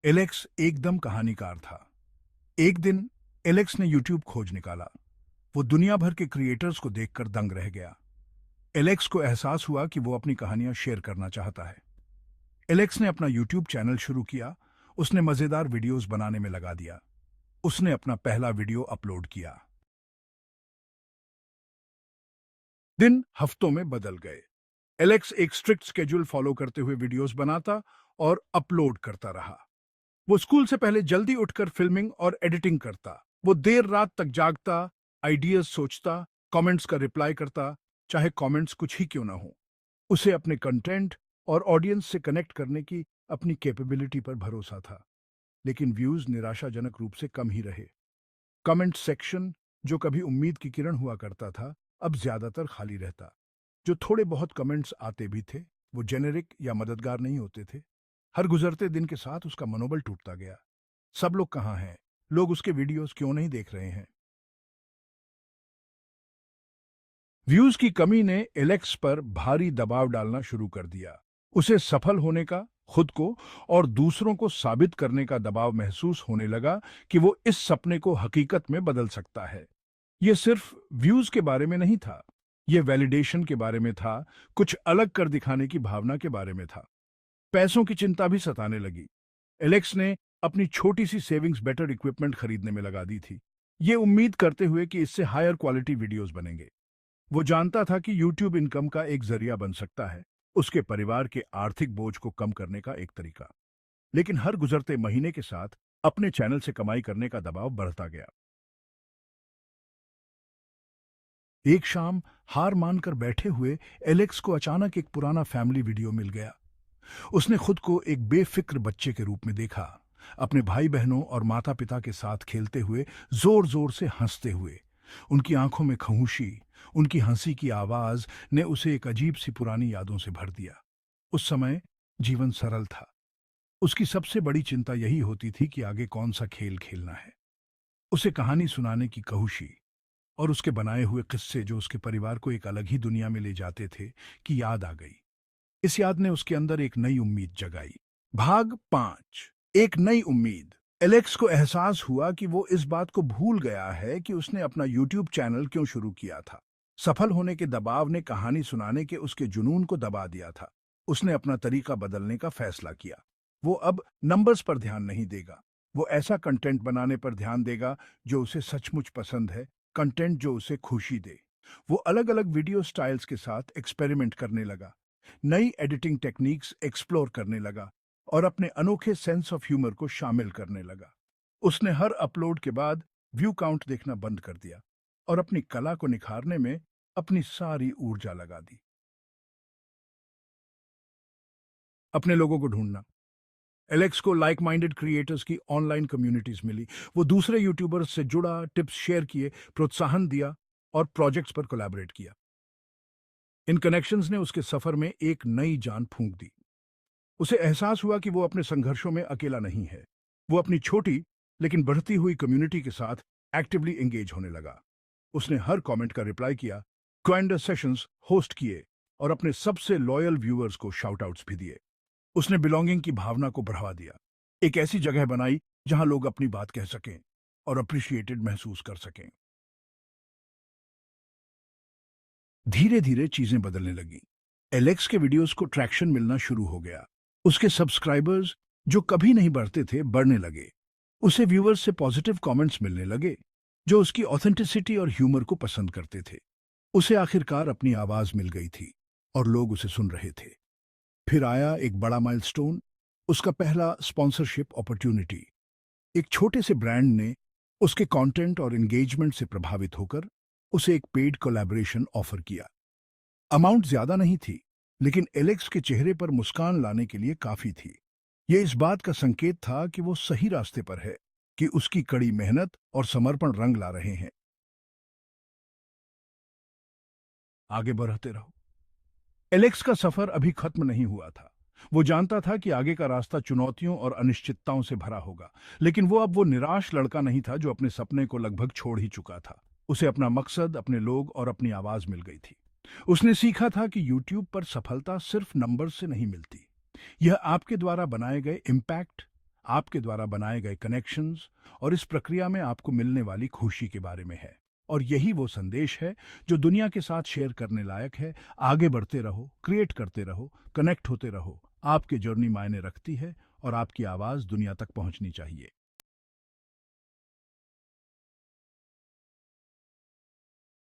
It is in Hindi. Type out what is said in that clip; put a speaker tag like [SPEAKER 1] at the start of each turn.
[SPEAKER 1] एलेक्स एकदम कहानीकार था। एक दिन एलेक्स ने यूट्यूब खोज निकाला। वो दुनिया भर के क्रिएटर्स को देखकर दंग रह गया। एलेक्स को एहसास हुआ कि वो अपनी कहानियां शेयर करना चाहता है। एलेक्स ने अपना यूट्यूब चैनल शुरू किया। उसने मजेदार वीडियोस बनाने में लगा दिया। उसने अपना पहला वीडियो अपलोड किया। दिन हफ्तों में बदल गए। एलेक्स एक स्ट्रिक्ट स्केड्यूल फॉलो करते हुए वीडियोस बनाता और अपलोड करता रहा। वो स्कूल से पहले जल्दी उठकर फिल्मिंग और एडिटिंग करता। वो देर रात तक जागता, आइडियाज सोचता, कमेंट्स का रिप्लाई करता, चाहे कमेंट्स कुछ ही क्यों ना हो। उसे अपने कंटेंट और ऑडियंस से कनेक्ट करने की अपनी कैपेबिलिटी पर भरोसा था। लेकिन व्यूज निराशाजनक रूप से कम ही रहे। कमेंट सेक्शन, जो कभी उम्मीद की किरण हुआ करता था, अब ज्यादातर खाली रहता। जो थोड़े बहुत कमेंट्स आते भी थे, वो जेनेरिक या मददगार नहीं होते थे। हर गुजरते दिन के साथ उसका मनोबल टूटता गया। सब लोग कहाँ हैं? लोग उसके वीडियोस क्यों नहीं देख रहे हैं? व्यूज की कमी ने एलेक्स पर भारी दबाव डालना शुरू कर दिया। उसे सफल होने का, खुद को और दूसरों को साबित करने का दबाव महसूस होने लगा कि वो इस सपने को हकीकत में बदल सकता है। ये सिर्फ व्यूज के बारे में नहीं था। ये वैलिडेशन के बारे में था, कुछ अलग कर दिखाने की भावना के बारे में था। पैसों की चिंता भी सताने लगी। एलेक्स ने अपनी छोटी सी सेविंग्स बेटर इक्विपमेंट खरीदने में लगा दी थी, ये उम्मीद करते हुए कि इससे हायर क्वालिटी वीडियोस बनेंगे। वो जानता था कि यूट्यूब इनकम का एक जरिया बन सकता है, उसके परिवार के आर्थिक बोझ को कम करने का एक तरीका। लेकिन हर गुजरते महीने के साथ अपने चैनल से कमाई करने का दबाव बढ़ता गया। एक शाम हार मानकर बैठे हुए एलेक्स को अचानक एक पुराना फैमिली वीडियो मिल गया। उसने खुद को एक बेफिक्र बच्चे के रूप में देखा, अपने भाई बहनों और माता पिता के साथ खेलते हुए, जोर जोर से हंसते हुए। उनकी आंखों में खामोशी, उनकी हंसी की आवाज ने उसे एक अजीब सी पुरानी यादों से भर दिया। उस समय जीवन सरल था। उसकी सबसे बड़ी चिंता यही होती थी कि आगे कौन सा खेल खेलना है। उसे कहानी सुनाने की कहुशी और उसके बनाए हुए किस्से जो उसके परिवार को एक अलग ही दुनिया में ले जाते थे, की याद आ गई। इस याद ने उसके अंदर एक नई उम्मीद जगाई। भाग 5। एक नई उम्मीद। एलेक्स को एहसास हुआ कि वो इस बात को भूल गया है कि उसने अपना यूट्यूब चैनल क्यों शुरू किया था। सफल होने के दबाव ने कहानी सुनाने के उसके जुनून को दबा दिया था। उसने अपना तरीका बदलने का फैसला किया। वो अब नंबर्स पर ध्यान नहीं देगा। वो ऐसा कंटेंट बनाने पर ध्यान देगा जो उसे सचमुच पसंद है, कंटेंट जो उसे खुशी दे। वो अलग अलग वीडियो स्टाइल्स के साथ एक्सपेरिमेंट करने लगा, नई एडिटिंग टेक्निक्स एक्सप्लोर करने लगा और अपने अनोखे सेंस ऑफ ह्यूमर को शामिल करने लगा। उसने हर अपलोड के बाद व्यू काउंट देखना बंद कर दिया और अपनी कला को निखारने में अपनी सारी ऊर्जा लगा दी। अपने लोगों को ढूंढना। एलेक्स को लाइक माइंडेड क्रिएटर्स की ऑनलाइन कम्युनिटीज मिली। वो दूसरे यूट्यूबर्स से जुड़ा, टिप्स शेयर किए, प्रोत्साहन दिया और प्रोजेक्ट्स पर कोलैबोरेट किया। इन कनेक्शंस ने उसके सफर में एक नई जान फूंक दी। उसे एहसास हुआ कि वो अपने संघर्षों में अकेला नहीं है। वो अपनी छोटी लेकिन बढ़ती हुई कम्युनिटी के साथ एक्टिवली एंगेज होने लगा। उसने हर कमेंट का रिप्लाई किया, क्वेंडर सेशंस होस्ट किए और अपने सबसे लॉयल व्यूअर्स को शाउट आउट्स भी दिए। उसने बिलोंगिंग की भावना को बढ़ावा दिया, एक ऐसी जगह बनाई जहां लोग अपनी बात कह सकें और अप्रिशिएटेड महसूस कर सकें। धीरे धीरे चीजें बदलने लगी। एलेक्स के वीडियोस को ट्रैक्शन मिलना शुरू हो गया। उसके सब्सक्राइबर्स, जो कभी नहीं बढ़ते थे, बढ़ने लगे। उसे व्यूअर्स से पॉजिटिव कमेंट्स मिलने लगे, जो उसकी ऑथेंटिसिटी और ह्यूमर को पसंद करते थे। उसे आखिरकार अपनी आवाज मिल गई थी और लोग उसे सुन रहे थे। फिर आया एक बड़ा माइलस्टोन, उसका पहला स्पॉन्सरशिप अपॉर्चुनिटी। एक छोटे से ब्रांड ने उसके कंटेंट और एंगेजमेंट से प्रभावित होकर उसे एक पेड कोलैबोरेशन ऑफर किया। अमाउंट ज्यादा नहीं थी, लेकिन एलेक्स के चेहरे पर मुस्कान लाने के लिए काफी थी। यह इस बात का संकेत था कि वो सही रास्ते पर है, कि उसकी कड़ी मेहनत और समर्पण रंग ला रहे हैं। आगे बढ़ते रहो। एलेक्स का सफर अभी खत्म नहीं हुआ था। वो जानता था कि आगे का रास्ता चुनौतियों और अनिश्चितताओं से भरा होगा, लेकिन वो निराश लड़का नहीं था जो अपने सपने को लगभग छोड़ ही चुका था। उसे अपना मकसद, अपने लोग और अपनी आवाज मिल गई थी। उसने सीखा था कि यूट्यूब पर सफलता सिर्फ नंबर से नहीं मिलती। यह आपके द्वारा बनाए गए इम्पैक्ट, आपके द्वारा बनाए गए कनेक्शंस और इस प्रक्रिया में आपको मिलने वाली खुशी के बारे में है। और यही वो संदेश है जो दुनिया के साथ शेयर करने लायक है। आगे बढ़ते रहो, क्रिएट करते रहो, कनेक्ट होते रहो। आपकी जर्नी मायने रखती है और आपकी आवाज़ दुनिया तक पहुंचनी चाहिए।